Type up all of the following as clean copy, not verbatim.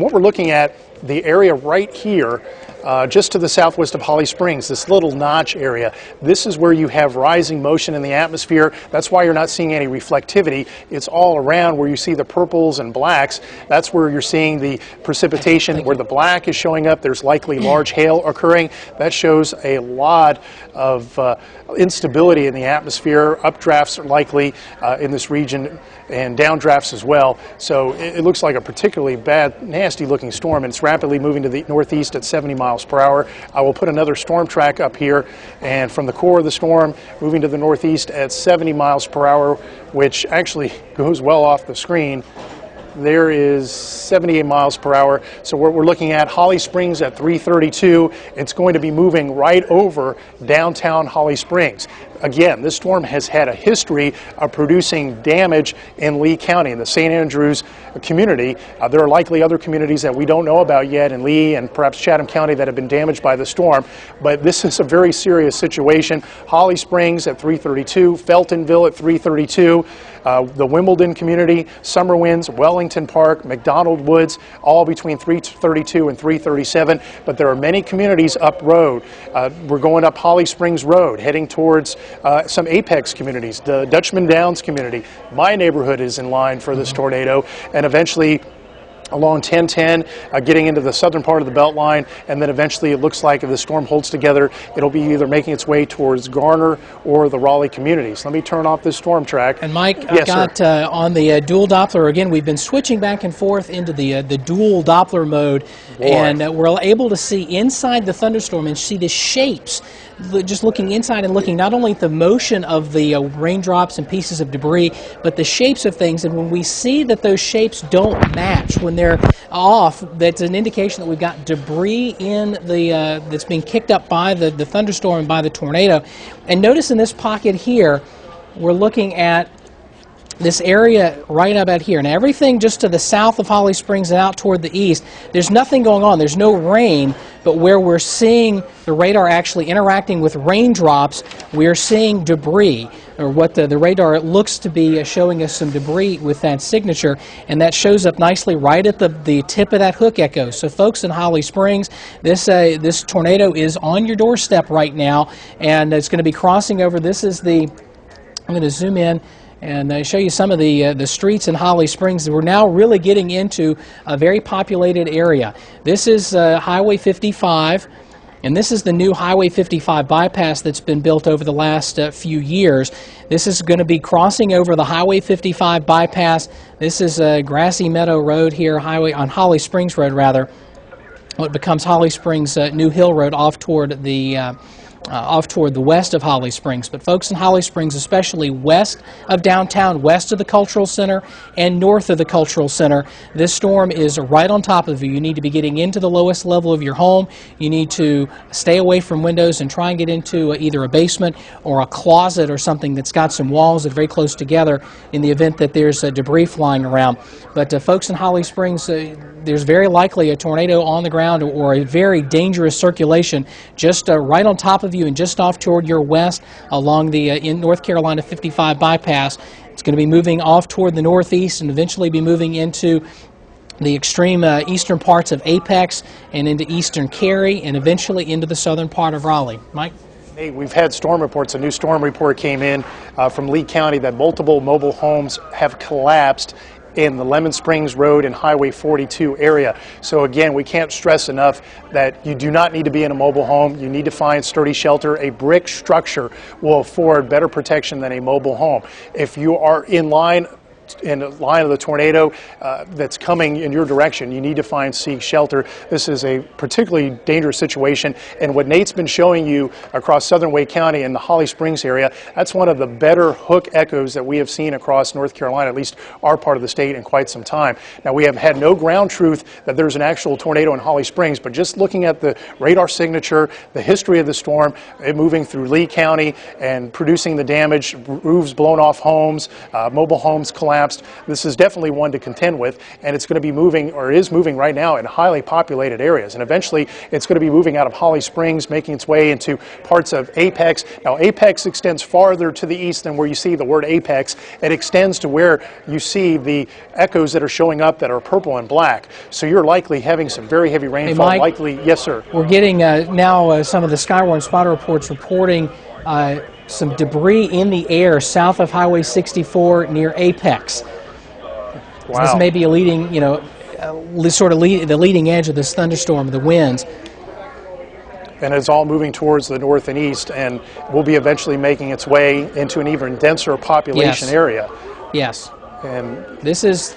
What we're looking at, the area right here, just to the southwest of Holly Springs, this little notch area, this is where you have rising motion in the atmosphere. That's why you're not seeing any reflectivity. It's all around where you see the purples and blacks. That's where you're seeing the precipitation. Where the black is showing up, there's likely large hail occurring. That shows a lot of instability in the atmosphere. Updrafts are likely in this region, and downdrafts as well. So it looks like a particularly bad, nasty looking storm, and it's rapidly moving to the northeast at 70 miles per hour. I will put another storm track up here, and from the core of the storm moving to the northeast at 70 miles per hour, which actually goes well off the screen. There is 78 miles per hour. So we're looking at Holly Springs at 332. It's going to be moving right over downtown Holly Springs. Again, this storm has had a history of producing damage in Lee County, in the St. Andrews community. There are likely other communities that we don't know about yet in Lee and perhaps Chatham County that have been damaged by the storm. But this is a very serious situation. Holly Springs at 332, Feltonville at 332, the Wimbledon community, Summer Winds, Wellington Park, McDonald Woods, all between 332 and 337. But there are many communities up road. We're going up Holly Springs Road, heading towards some apex communities, the Dutchman Downs community. My neighborhood is in line for this tornado, and eventually along 1010, getting into the southern part of the belt line, and then eventually it looks like if the storm holds together, it'll be either making its way towards Garner or the Raleigh communities. Let me turn off this storm track. And Mike, yes, I've got on the dual Doppler, again, we've been switching back and forth into the dual Doppler mode, and we're able to see inside the thunderstorm and see the shapes, just looking inside and looking not only at the motion of the raindrops and pieces of debris, but the shapes of things. And when we see that those shapes don't match, when they're off, that's an indication that we've got debris in the that's being kicked up by the thunderstorm and by the tornado. And notice in this pocket here, we're looking at this area right about here. Now everything just to the south of Holly Springs and out toward the east, there's nothing going on. There's no rain, but where we're seeing the radar actually interacting with raindrops, we're seeing debris, or what the radar looks to be showing us some debris with that signature, and that shows up nicely right at the tip of that hook echo. So folks in Holly Springs, this tornado is on your doorstep right now, and it's going to be crossing over. This is I'm going to zoom in and show you some of the streets in Holly Springs. We're now really getting into a very populated area. This is Highway 55, and this is the new Highway 55 bypass that's been built over the last few years. This is going to be crossing over the Highway 55 bypass. This is Grassy Meadow Road here, on Holly Springs Road rather. What becomes Holly Springs New Hill Road off toward the west of Holly Springs. But folks in Holly Springs, especially west of downtown, west of the Cultural Center, and north of the Cultural Center, this storm is right on top of you. You need to be getting into the lowest level of your home. You need to stay away from windows and try and get into either a basement or a closet or something that's got some walls that are very close together in the event that there's debris flying around. But folks in Holly Springs, there's very likely a tornado on the ground or a very dangerous circulation just right on top of you and just off toward your west along the in North Carolina 55 bypass. It's going to be moving off toward the northeast and eventually be moving into the extreme eastern parts of Apex and into eastern Cary and eventually into the southern part of Raleigh. Mike? Hey, we've had storm reports. A new storm report came in from Lee County that multiple mobile homes have collapsed in the Lemon Springs Road and Highway 42 area. So again, we can't stress enough that you do not need to be in a mobile home. You need to find sturdy shelter. A brick structure will afford better protection than a mobile home. If you are in line of the tornado that's coming in your direction, you need to seek shelter. This is a particularly dangerous situation, and what Nate's been showing you across southern Wake County and the Holly Springs area, that's one of the better hook echoes that we have seen across North Carolina, at least our part of the state, in quite some time. Now, we have had no ground truth that there's an actual tornado in Holly Springs, but just looking at the radar signature, the history of the storm, it moving through Lee County and producing the damage, roofs blown off homes, mobile homes collapsed, collapsed. This is definitely one to contend with, and it's going to be moving, or is moving right now, in highly populated areas. And eventually it's going to be moving out of Holly Springs, making its way into parts of Apex. Now, Apex extends farther to the east than where you see the word Apex. It extends to where you see the echoes that are showing up that are purple and black. So you're likely having some very heavy rainfall. Hey, Mike, likely, yes, sir. We're getting now some of the SKYWARN spotter reports reporting some debris in the air south of Highway 64 near Apex. Wow. So this may be a leading, sort of the leading edge of this thunderstorm, the winds. And it's all moving towards the north and east, and will be eventually making its way into an even denser population area. Yes. And this is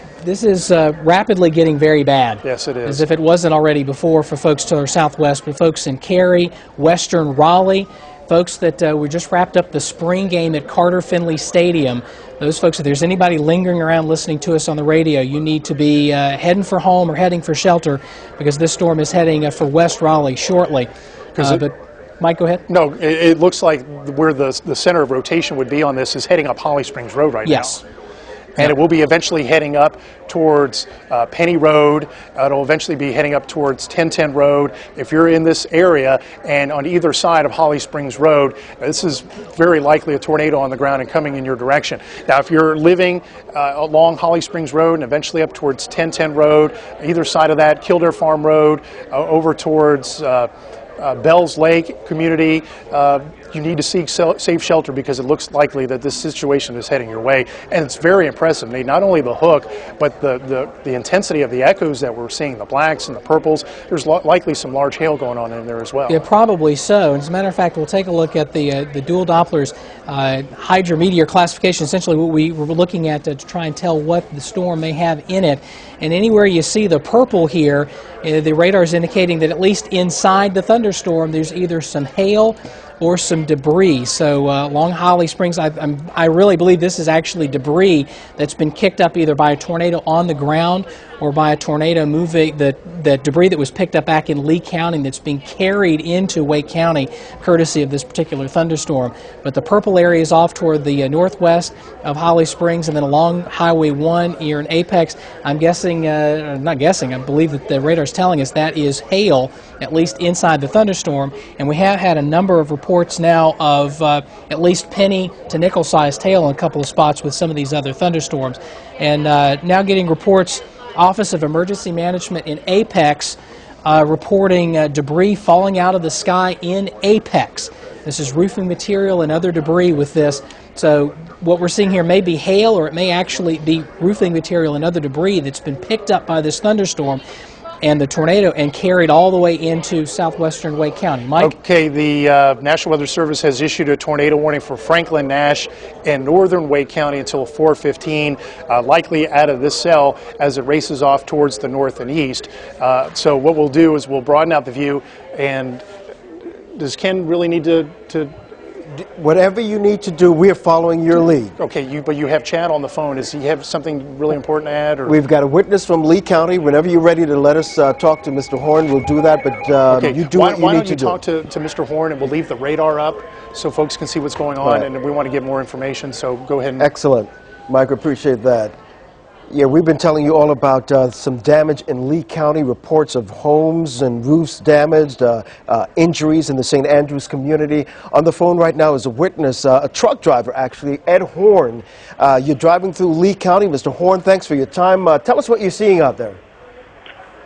rapidly getting very bad. Yes, it is. As if it wasn't already before for folks to our southwest, but folks in Cary, western Raleigh, folks that we just wrapped up the spring game at Carter Finley Stadium. Those folks, if there's anybody lingering around listening to us on the radio, you need to be heading for home or heading for shelter, because this storm is heading for West Raleigh shortly. But Mike, go ahead. No, it looks like where the center of rotation would be on this is heading up Holly Springs Road right now. Yes. And it will be eventually heading up towards Penny Road. It'll eventually be heading up towards 1010 Road. If you're in this area and on either side of Holly Springs Road, this is very likely a tornado on the ground and coming in your direction. Now, if you're living along Holly Springs Road and eventually up towards 1010 Road, either side of that, Kildare Farm Road, over towards Bells Lake community, you need to seek safe shelter, because it looks likely that this situation is heading your way. And it's very impressive. I mean, not only the hook, but the intensity of the echoes that we're seeing, the blacks and the purples. There's likely some large hail going on in there as well. Yeah, probably so. As a matter of fact, we'll take a look at the dual Doppler's hydrometeor classification, essentially what we were looking at to try and tell what the storm may have in it. And anywhere you see the purple here, the radar is indicating that at least inside the thunderstorm there's either some hail or some debris. So along Holly Springs, I really believe this is actually debris that's been kicked up either by a tornado on the ground or by a tornado moving, the debris that was picked up back in Lee County that's being carried into Wake County courtesy of this particular thunderstorm. But the purple area is off toward the northwest of Holly Springs, and then along Highway 1 here in Apex, I'm guessing, not guessing, I believe that the radar is telling us that is hail, at least inside the thunderstorm. And we have had a number of reports now of at least penny to nickel-sized hail in a couple of spots with some of these other thunderstorms. And now getting reports, Office of Emergency Management in Apex reporting debris falling out of the sky in Apex. This is roofing material and other debris with this. So what we're seeing here may be hail, or it may actually be roofing material and other debris that's been picked up by this thunderstorm and the tornado and carried all the way into southwestern Wake County. Mike? Okay, the National Weather Service has issued a tornado warning for Franklin, Nash, and northern Wake County until 4:15, likely out of this cell as it races off towards the north and east. So what we'll do is we'll broaden out the view. And does Ken really need to whatever you need to do, we're following your lead. Okay, but you have Chad on the phone. Does he have something really important to add? Or? We've got a witness from Lee County. Whenever you're ready to let us talk to Mr. Horn, we'll do that. But okay. You do what you need to do. Why don't you talk to Mr. Horn, and we'll leave the radar up so folks can see what's going on, right. And we want to get more information, so go ahead. Excellent. Mike, appreciate that. Yeah, we've been telling you all about some damage in Lee County, reports of homes and roofs damaged, injuries in the St. Andrews community. On the phone right now is a witness, a truck driver actually, Ed Horn. You're driving through Lee County. Mr. Horn, thanks for your time. Tell us what you're seeing out there.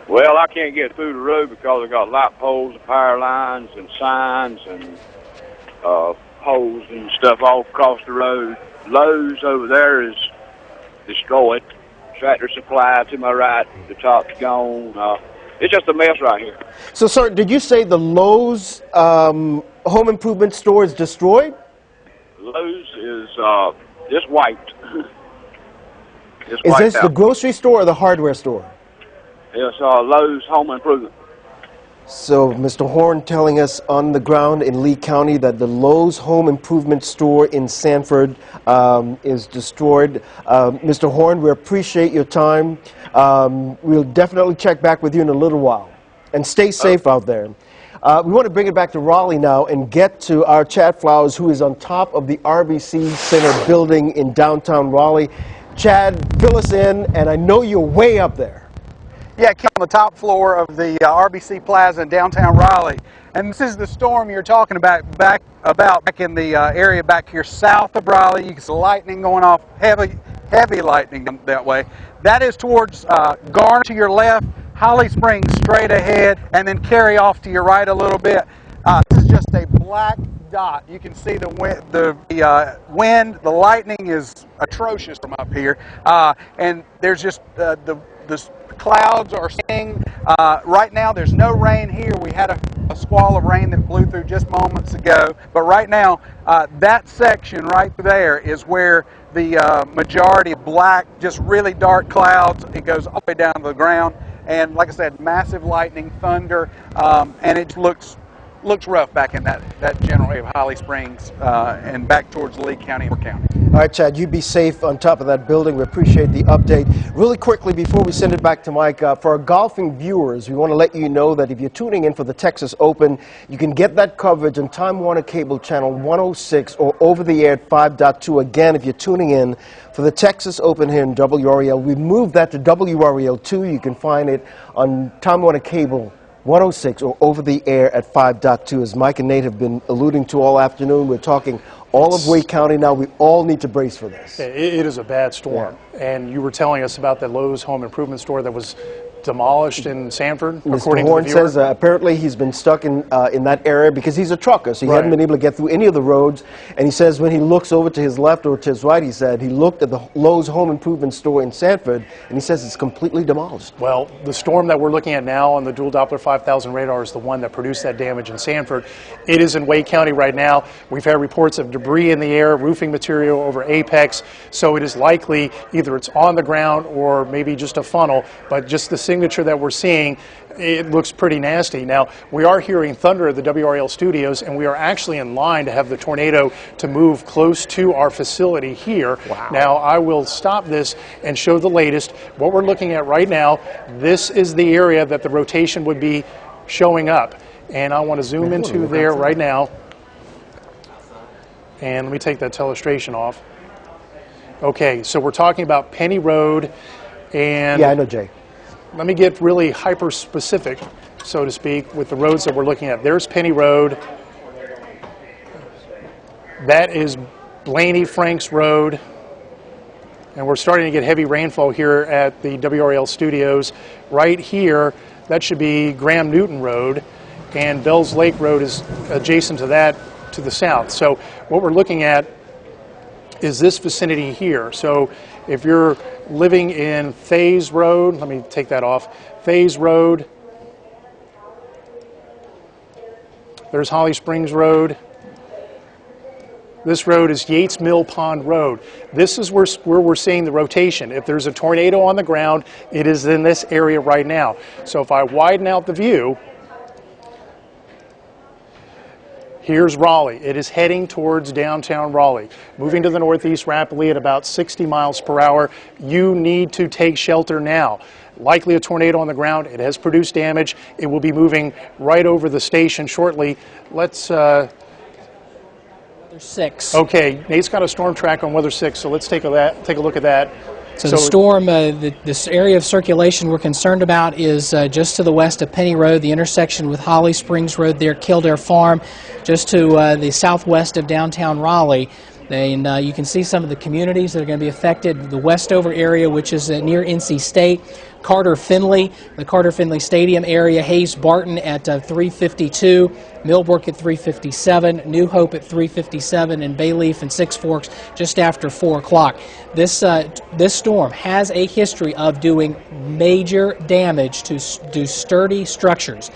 Well, I can't get through the road because I got light poles and power lines and signs and poles and stuff all across the road. Lowe's over there is destroyed. Tractor Supply to my right, the top's gone. It's just a mess right here. So, sir, did you say the Lowe's home improvement store is destroyed? Lowe's is just wiped. Is this the grocery store or the hardware store? It's Lowe's Home Improvement. So, Mr. Horn telling us on the ground in Lee County that the Lowe's Home Improvement store in Sanford is destroyed. Mr. Horn, we appreciate your time. We'll definitely check back with you in a little while. And stay safe out there. We want to bring it back to Raleigh now and get to our Chad Flowers, who is on top of the RBC Center building in downtown Raleigh. Chad, fill us in, and I know you're way up there. Yeah, on the top floor of the RBC Plaza in downtown Raleigh. And this is the storm you're talking about back in the area back here south of Raleigh. You can see lightning going off, heavy lightning that way. That is towards Garner to your left, Holly Springs straight ahead, and then carry off to your right a little bit. This is just a black dot. You can see the wind, the lightning is atrocious from up here, and there's just the clouds are staying. Right now there's no rain here. We had a squall of rain that blew through just moments ago, but right now that section right there is where the majority of black, just really dark clouds. It goes all the way down to the ground, and like I said, massive lightning, thunder, and it looks rough back in that general area of Holly Springs and back towards Lee County and Moore County. All right, Chad, you be safe on top of that building. We appreciate the update. Really quickly, before we send it back to Mike, for our golfing viewers, we want to let you know that if you're tuning in for the Texas Open, you can get that coverage on Time Warner Cable Channel 106 or over the air at 5.2. Again, if you're tuning in for the Texas Open here in WRAL, we moved that to WRAL-2. You can find it on Time Warner Cable 106 or over the air at 5.2. As Mike and Nate have been alluding to all afternoon, we're talking all of Wake County now. We all need to brace for this. It is a bad storm. Yeah. And you were telling us about the Lowe's home improvement store that was demolished in Sanford, Mr. Horn says apparently he's been stuck in that area because he's a trucker, so he hadn't been able to get through any of the roads. And he says when he looks over to his left or to his right, he said he looked at the Lowe's home improvement store in Sanford, and he says it's completely demolished. Well, the storm that we're looking at now on the dual Doppler 5000 radar is the one that produced that damage in Sanford. It is in Wake County right now. We've had reports of debris in the air, roofing material over Apex, so it is likely either it's on the ground or maybe just a funnel, but just the signature that we're seeing, it looks pretty nasty. Now, we are hearing thunder at the WRAL studios, and we are actually in line to have the tornado to move close to our facility here. Wow. Now, I will stop this and show the latest. What we're looking at right now, this is the area that the rotation would be showing up. And I want to zoom into there right now. And let me take that telestration off. Okay, so we're talking about Penny Road and... Yeah, I know, Jay. Let me get really hyper-specific, so to speak, with the roads that we're looking at. There's Penny Road. That is Blaney Franks Road. And we're starting to get heavy rainfall here at the WRAL studios. Right here, that should be Graham Newton Road. And Bells Lake Road is adjacent to that to the south. So what we're looking at is this vicinity here. So if you're living in Thays Road, let me take that off, Thays Road, there's Holly Springs Road. This road is Yates Mill Pond Road. This is where we're seeing the rotation. If there's a tornado on the ground, it is in this area right now. So if I widen out the view, here's Raleigh. It is heading towards downtown Raleigh, moving to the northeast rapidly at about 60 miles per hour. You need to take shelter now. Likely a tornado on the ground. It has produced damage. It will be moving right over the station shortly. Let's... Weather 6. Okay, Nate's got a storm track on Weather 6, so let's take a look at that. So the storm, this area of circulation we're concerned about is just to the west of Penny Road, the intersection with Holly Springs Road there, Kildare Farm, just to the southwest of downtown Raleigh. And you can see some of the communities that are going to be affected. The Westover area, which is near NC State, Carter-Finley, the Carter-Finley Stadium area, Hayes-Barton at 352, Millbrook at 357, New Hope at 357, and Bayleaf and Six Forks just after 4 o'clock. This storm has a history of doing major damage to sturdy structures.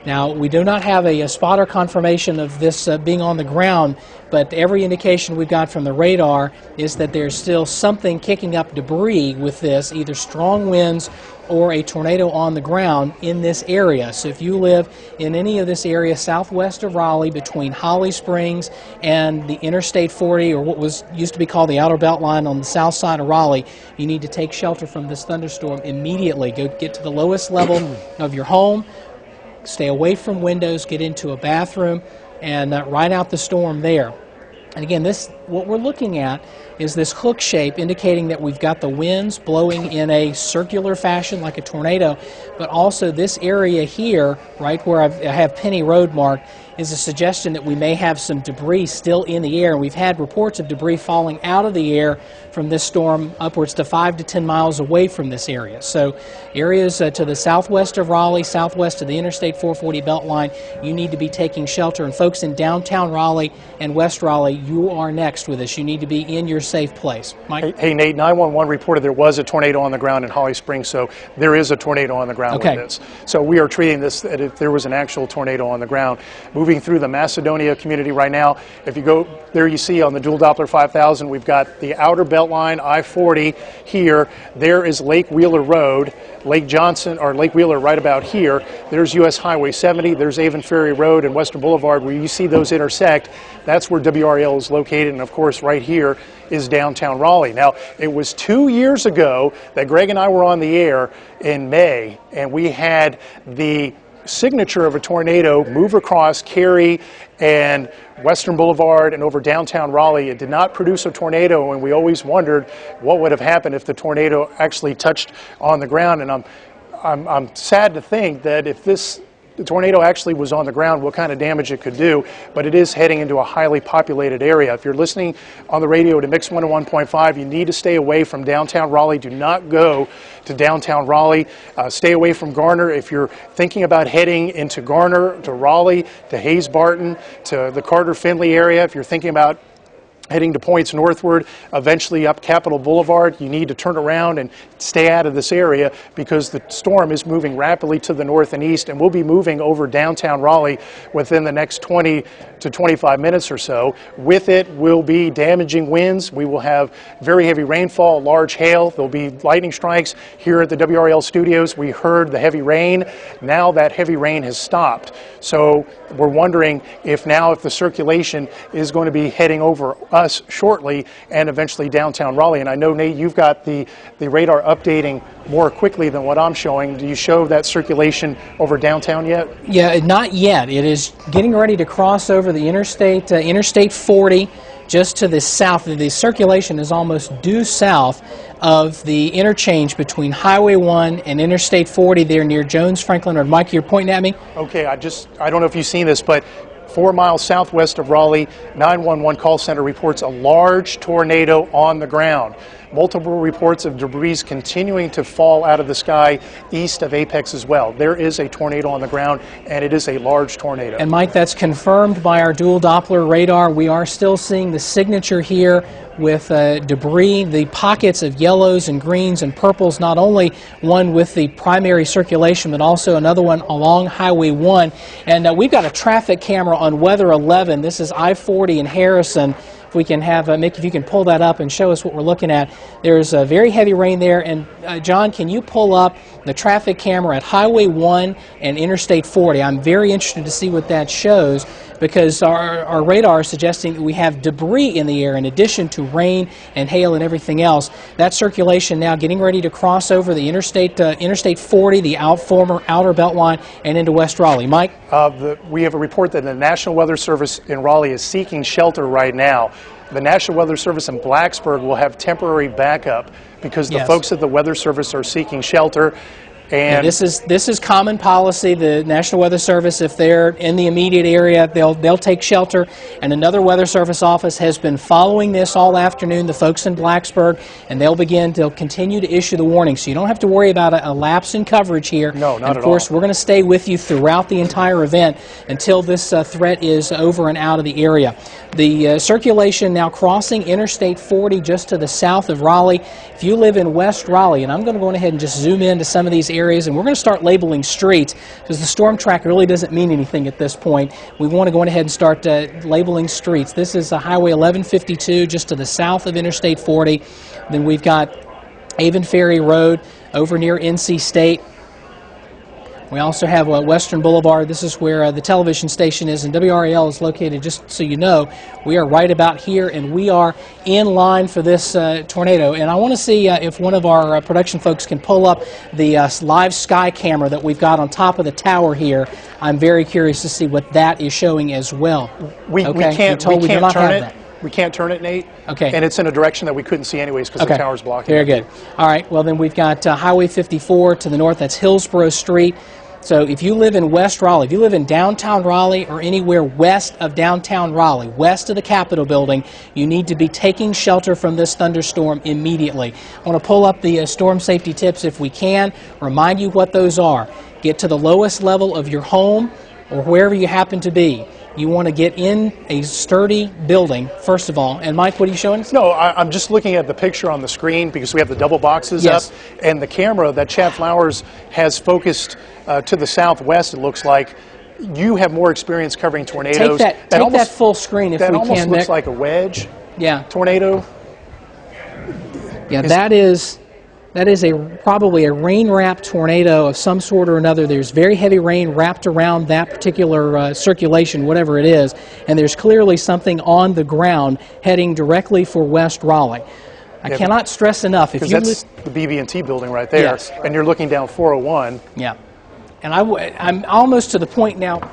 Now, we do not have a spotter confirmation of this being on the ground, but every indication we've got from the radar is that there's still something kicking up debris with this, either strong winds or a tornado on the ground in this area. So if you live in any of this area southwest of Raleigh between Holly Springs and the Interstate 40, or what used to be called the Outer Belt Line on the south side of Raleigh, you need to take shelter from this thunderstorm immediately. Go get to the lowest level of your home, stay away from windows, get into a bathroom, and ride out the storm there. And again, what we're looking at is this hook shape indicating that we've got the winds blowing in a circular fashion like a tornado, but also this area here, right where I have Penny Road marked, is a suggestion that we may have some debris still in the air. And we've had reports of debris falling out of the air from this storm upwards to 5 to 10 miles away from this area. So areas to the southwest of Raleigh, southwest of the Interstate 440 Beltline, you need to be taking shelter. And folks in downtown Raleigh and West Raleigh, you are next with us. You need to be in your safe place. Mike? Hey Nate, 911 reported there was a tornado on the ground in Holly Springs, so there is a tornado on the ground with this. So we are treating this as if there was an actual tornado on the ground. Moving through the Macedonia community right now, if you go there, you see on the dual Doppler 5000, we've got the outer Beltline, I-40 here. There is Lake Wheeler Road, Lake Johnson, or Lake Wheeler right about here. There's US Highway 70, there's Avon Ferry Road and Western Boulevard where you see those intersect. That's where WRAL is located, and of course right here is downtown Raleigh. Now, it was 2 years ago that Greg and I were on the air in May, and we had the signature of a tornado move across Cary and Western Boulevard and over downtown Raleigh. It did not produce a tornado, and we always wondered what would have happened if the tornado actually touched on the ground. And I'm sad to think that if the tornado actually was on the ground, what kind of damage it could do, but it is heading into a highly populated area. If you're listening on the radio to Mix 101.5, you need to stay away from downtown Raleigh. Do not go to downtown Raleigh. Stay away from Garner. If you're thinking about heading into Garner, to Raleigh, to Hayes Barton, to the Carter-Finley area, if you're thinking about heading to points northward, eventually up Capitol Boulevard, you need to turn around and stay out of this area because the storm is moving rapidly to the north and east, and will be moving over downtown Raleigh within the next 20 to 25 minutes or so. With it will be damaging winds. We will have very heavy rainfall, large hail. There'll be lightning strikes here at the WRAL studios. We heard the heavy rain. Now that heavy rain has stopped. So we're wondering if the circulation is going to be heading over us shortly and eventually downtown Raleigh. And I know, Nate, you've got the radar updating more quickly than what I'm showing. Do you show that circulation over downtown yet? Yeah, not yet. It is getting ready to cross over the Interstate 40 just to the south. The circulation is almost due south of the interchange between Highway 1 and Interstate 40 there near Jones Franklin Road. Mike, you're pointing at me? Okay, I don't know if you've seen this, but 4 miles southwest of Raleigh, 911 call center reports a large tornado on the ground. Multiple reports of debris continuing to fall out of the sky east of Apex as well. There is a tornado on the ground, and it is a large tornado. And Mike, that's confirmed by our dual Doppler radar. We are still seeing the signature here with debris, the pockets of yellows and greens and purples, not only one with the primary circulation, but also another one along Highway 1. And we've got a traffic camera on Weather 11. This is I-40 in Harrison. If we can have, Mick, if you can pull that up and show us what we're looking at. There's a very heavy rain there. And John, can you pull up the traffic camera at Highway 1 and Interstate 40? I'm very interested to see what that shows, because our radar is suggesting that we have debris in the air in addition to rain and hail and everything else. That circulation now getting ready to cross over the Interstate 40, the outer Beltline, and into West Raleigh. Mike? We have a report that the National Weather Service in Raleigh is seeking shelter right now. The National Weather Service in Blacksburg will have temporary backup because the folks at the Weather Service are seeking shelter. And this is common policy. The National Weather Service, if they're in the immediate area, they'll take shelter. And another Weather Service office has been following this all afternoon, the folks in Blacksburg, and they'll continue to issue the warning. So you don't have to worry about a lapse in coverage here. No, not at all. Of course, we're going to stay with you throughout the entire event until this threat is over and out of the area. The circulation now crossing Interstate 40 just to the south of Raleigh. If you live in West Raleigh, and I'm going to go ahead and just zoom into some of these areas, and we're going to start labeling streets because the storm track really doesn't mean anything at this point. We want to go ahead and start labeling streets. This is Highway 1152 just to the south of Interstate 40. Then we've got Avon Ferry Road over near NC State. We also have Western Boulevard. This is where the television station is, and WRAL is located, just so you know. We are right about here, and we are in line for this tornado. And I want to see if one of our production folks can pull up the live sky camera that we've got on top of the tower here. I'm very curious to see what that is showing as well. We can't turn it. We can't turn it, Nate. Okay. And it's in a direction that we couldn't see anyways because the tower's blocking Very it. good. All right, well then we've got Highway 54 to the north, that's Hillsborough Street. So if you live in West Raleigh, if you live in downtown Raleigh or anywhere west of downtown Raleigh, west of the Capitol building, you need to be taking shelter from this thunderstorm immediately. I want to pull up the storm safety tips if we can, remind you what those are. Get to the lowest level of your home or wherever you happen to be. You want to get in a sturdy building, first of all. And Mike, what are you showing us? No, I'm just looking at the picture on the screen because we have the double boxes up. And the camera that Chad Flowers has focused to the southwest, it looks like. You have more experience covering tornadoes. Take that full screen if we can, That almost looks Nick. like a wedge tornado. Yeah, that is probably a rain-wrapped tornado of some sort or another. There's very heavy rain wrapped around that particular circulation, whatever it is, and there's clearly something on the ground heading directly for West Raleigh. I cannot stress enough. If you that's the BB&T building right there, and you're looking down 401. Yeah, and I'm almost to the point now.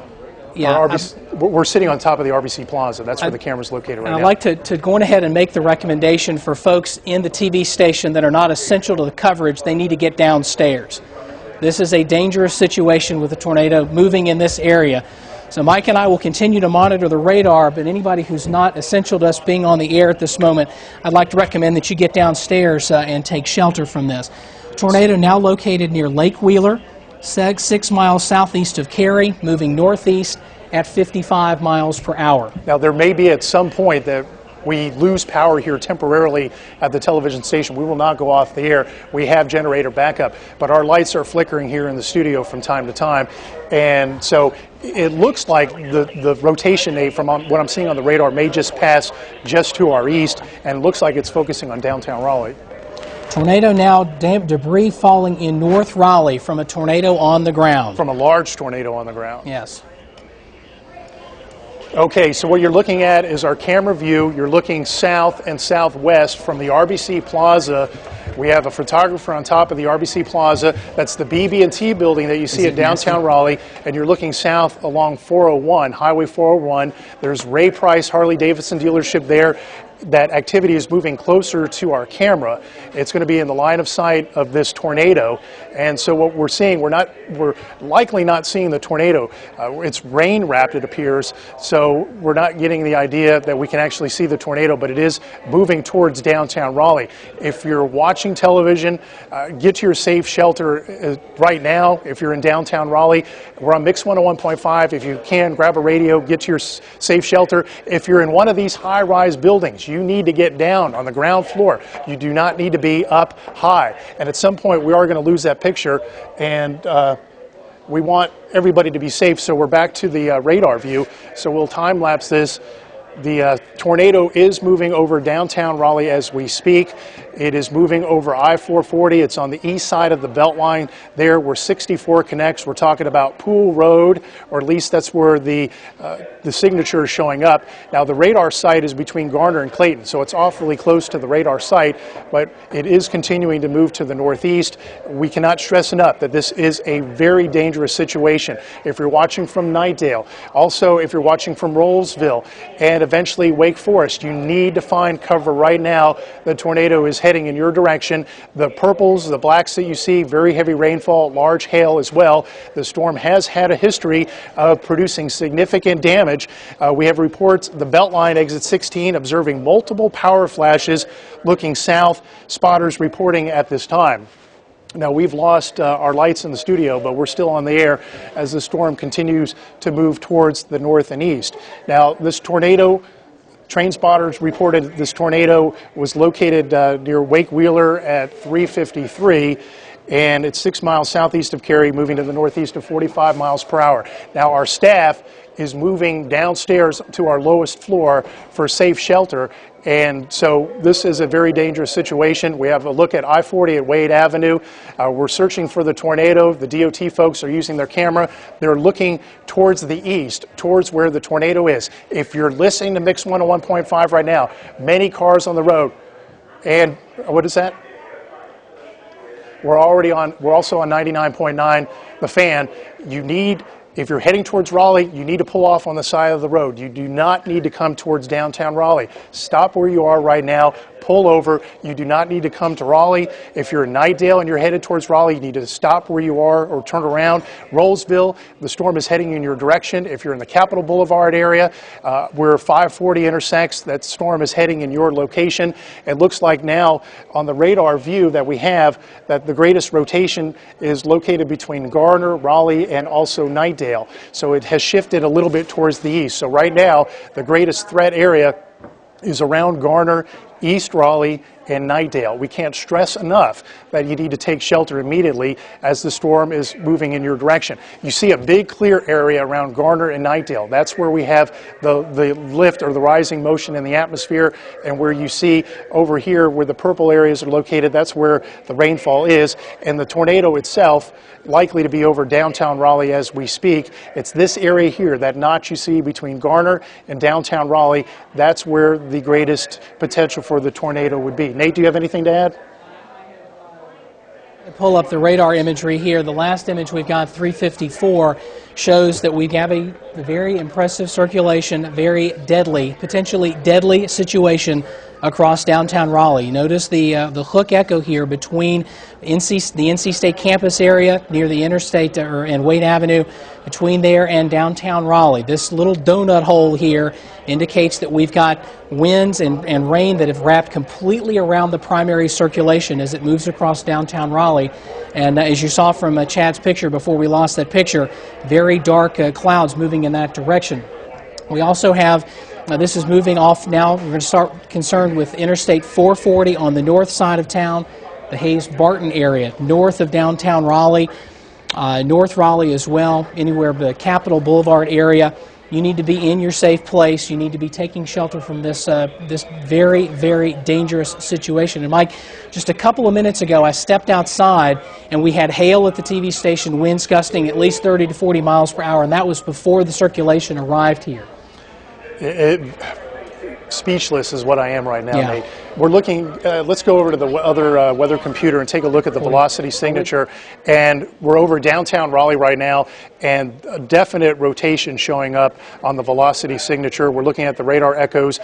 Yeah, we're sitting on top of the RBC Plaza. That's where the camera's located right now. I'd like to go ahead and make the recommendation for folks in the TV station that are not essential to the coverage, they need to get downstairs. This is a dangerous situation with a tornado moving in this area. So Mike and I will continue to monitor the radar, but anybody who's not essential to us being on the air at this moment, I'd like to recommend that you get downstairs and take shelter from this. Tornado now located near Lake Wheeler, 6 miles southeast of Cary, moving northeast at 55 miles per hour. Now, there may be at some point that we lose power here temporarily at the television station. We will not go off the air. We have generator backup, but our lights are flickering here in the studio from time to time. And so it looks like the rotation, Nate, from what I'm seeing on the radar, may just pass just to our east, and it looks like it's focusing on downtown Raleigh. Tornado now, debris falling in North Raleigh from a tornado on the ground. From a large tornado on the ground. Yes. Okay, so what you're looking at is our camera view. You're looking south and southwest from the RBC Plaza. We have a photographer on top of the RBC Plaza. That's the BB&T building that you see in downtown Raleigh. And you're looking south along 401, Highway 401. There's Ray Price Harley-Davidson dealership there. That activity is moving closer to our camera. It's going to be in the line of sight of this tornado, and so what we're seeing, we're likely not seeing the tornado. It's rain wrapped, it appears, so we're not getting the idea that we can actually see the tornado, but it is moving towards downtown Raleigh. If you're watching television, get to your safe shelter right now. If you're in downtown Raleigh, we're on Mix 101.5. If you can, grab a radio, get to your safe shelter. If you're in one of these high-rise buildings, you need to get down on the ground floor. You do not need to be up high. And at some point, we are going to lose that picture, and we want everybody to be safe, so we're back to the radar view. So we'll time-lapse this. The tornado is moving over downtown Raleigh as we speak. It is moving over I-440. It's on the east side of the Beltline there where 64 connects. We're talking about Pool Road, or at least that's where the signature is showing up. Now, the radar site is between Garner and Clayton, so it's awfully close to the radar site, but it is continuing to move to the northeast. We cannot stress enough that this is a very dangerous situation. If you're watching from Knightdale, also if you're watching from Rollsville, and eventually Wake Forest, you need to find cover right now. The tornado is heading in your direction. The purples, the blacks that you see, very heavy rainfall, large hail as well. The storm has had a history of producing significant damage. We have reports the Beltline exit 16 observing multiple power flashes looking south. Spotters reporting at this time. Now, we've lost our lights in the studio, but we're still on the air as the storm continues to move towards the north and east. Now, this tornado, train spotters reported this tornado was located near Wake Wheeler at 3:53, and it's 6 miles southeast of Cary, moving to the northeast of 45 miles per hour. Now, our staff is moving downstairs to our lowest floor for safe shelter. And so this is a very dangerous situation. We have a look at I-40 at Wade Avenue. We're searching for the tornado. The DOT folks are using their camera. They're looking towards the east, towards where the tornado is. If you're listening to Mix 101.5 right now, many cars on the road. And what is that? We're also on 99.9. the fan, if you're heading towards Raleigh, you need to pull off on the side of the road. You do not need to come towards downtown Raleigh. Stop where you are right now. Pull over. You do not need to come to Raleigh. If you're in Nightdale and you're headed towards Raleigh, you need to stop where you are or turn around. Rollsville, the storm is heading in your direction. If you're in the Capitol Boulevard area, where 540 intersects, that storm is heading in your location. It looks like now on the radar view that we have that the greatest rotation is located between Garner, Raleigh, and also Nightdale. So it has shifted a little bit towards the east. So right now, the greatest threat area is around Garner, East Raleigh, and Nightdale. We can't stress enough that you need to take shelter immediately as the storm is moving in your direction. You see a big clear area around Garner and Nightdale. That's where we have the lift or the rising motion in the atmosphere, and where you see over here where the purple areas are located, that's where the rainfall is. And the tornado itself likely to be over downtown Raleigh as we speak. It's this area here, that notch you see between Garner and downtown Raleigh. That's where the greatest potential for the tornado would be. Nate, do you have anything to add? Pull up the radar imagery here. The last image we've got, 354, shows that we have a very impressive circulation, very deadly, potentially deadly situation across downtown Raleigh. Notice the hook echo here between the NC State campus area near the interstate and Wade Avenue, between there and downtown Raleigh. This little donut hole here indicates that we've got winds and rain that have wrapped completely around the primary circulation as it moves across downtown Raleigh. And as you saw from Chad's picture before we lost that picture, very dark clouds moving in that direction. We also have this is moving off now. We're going to start concerned with Interstate 440 on the north side of town, the Hayes-Barton area, north of downtown Raleigh, North Raleigh as well, anywhere but the Capitol Boulevard area. You need to be in your safe place. You need to be taking shelter from this this very, very dangerous situation. And Mike, just a couple of minutes ago, I stepped outside and we had hail at the TV station, winds gusting at least 30 to 40 miles per hour, and that was before the circulation arrived here. Speechless is what I am right now, Nate. We're looking, let's go over to the other weather computer and take a look at the velocity signature. And we're over downtown Raleigh right now, and a definite rotation showing up on the velocity signature. We're looking at the radar echoes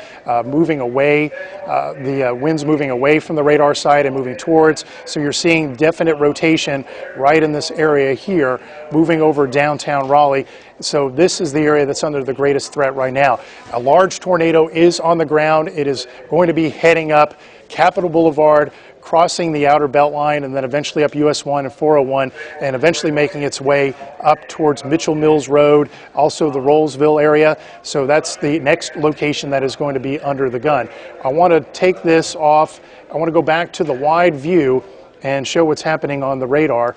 moving away, the winds moving away from the radar side and moving towards. So you're seeing definite rotation right in this area here, moving over downtown Raleigh. So this is the area that's under the greatest threat right now. A large tornado is on the ground. It is going to be heading up Capitol Boulevard, crossing the outer belt line, and then eventually up US 1 and 401, and eventually making its way up towards Mitchell Mills Road, also the Rollsville area. So that's the next location that is going to be under the gun. I want to take this off. I want to go back to the wide view and show what's happening on the radar.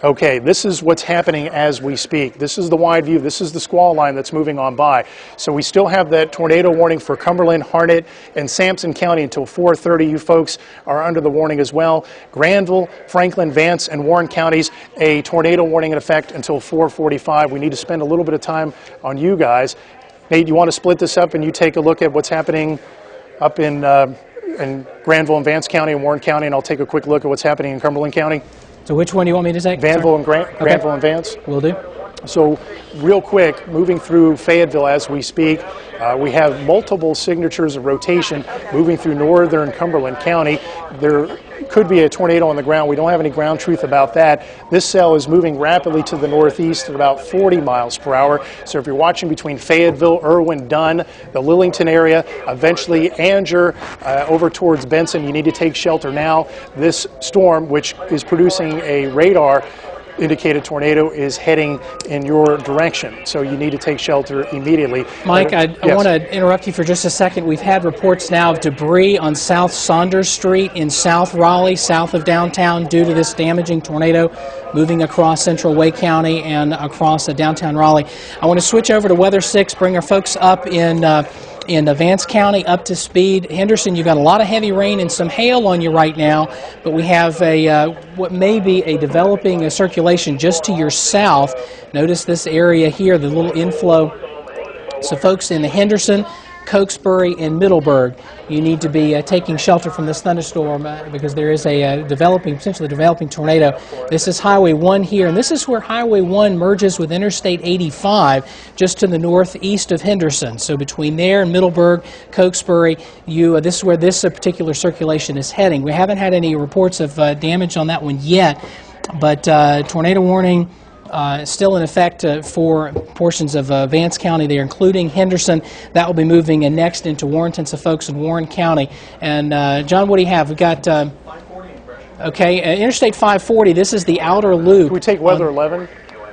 Okay, this is what's happening as we speak. This is the wide view. This is the squall line that's moving on by. So we still have that tornado warning for Cumberland, Harnett, and Sampson County until 4:30. You folks are under the warning as well. Granville, Franklin, Vance, and Warren counties, a tornado warning in effect until 4:45. We need to spend a little bit of time on you guys. Nate, you want to split this up and you take a look at what's happening up in Granville and Vance County and Warren County, and I'll take a quick look at what's happening in Cumberland County? So which one do you want me to take? Granville and Vance. Will do. So real quick, moving through Fayetteville as we speak, we have multiple signatures of rotation moving through northern Cumberland County. There could be a tornado on the ground. We don't have any ground truth about that. This cell is moving rapidly to the northeast at about 40 miles per hour. So if you're watching between Fayetteville, Irwin, Dunn, the Lillington area, eventually Anger, over towards Benson, you need to take shelter now. This storm, which is producing a radar indicated tornado, is heading in your direction, so you need to take shelter immediately. Mike, I want to interrupt you for just a second. We've had reports now of debris on South Saunders Street in South Raleigh, south of downtown, due to this damaging tornado moving across central Wake County and across downtown Raleigh. I want to switch over to Weather 6, bring our folks up in Vance County up to speed. Henderson, you've got a lot of heavy rain and some hail on you right now, but we have what may be a developing circulation just to your south. Notice this area here, the little inflow. So folks in the Henderson, Cokesbury, and Middleburg. You need to be taking shelter from this thunderstorm because there is a potentially developing tornado. This is Highway 1 here, and this is where Highway 1 merges with Interstate 85 just to the northeast of Henderson. So between there and Middleburg, Cokesbury, this is where this particular circulation is heading. We haven't had any reports of damage on that one yet, but tornado warning still in effect for portions of Vance County there, including Henderson. That will be moving next into Warrenton, Suffolk, and Warren County. And John, what do you have? We've got, okay, Interstate 540, this is the outer loop. Can we take weather 11?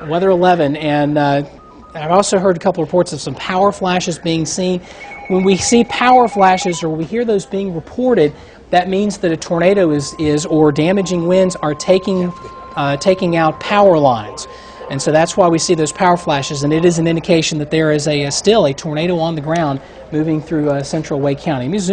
Weather 11, and I've also heard a couple reports of some power flashes being seen. When we see power flashes or we hear those being reported, that means that a tornado or damaging winds are taking out power lines. And so that's why we see those power flashes, and it is an indication that there is still a tornado on the ground moving through central Wake County.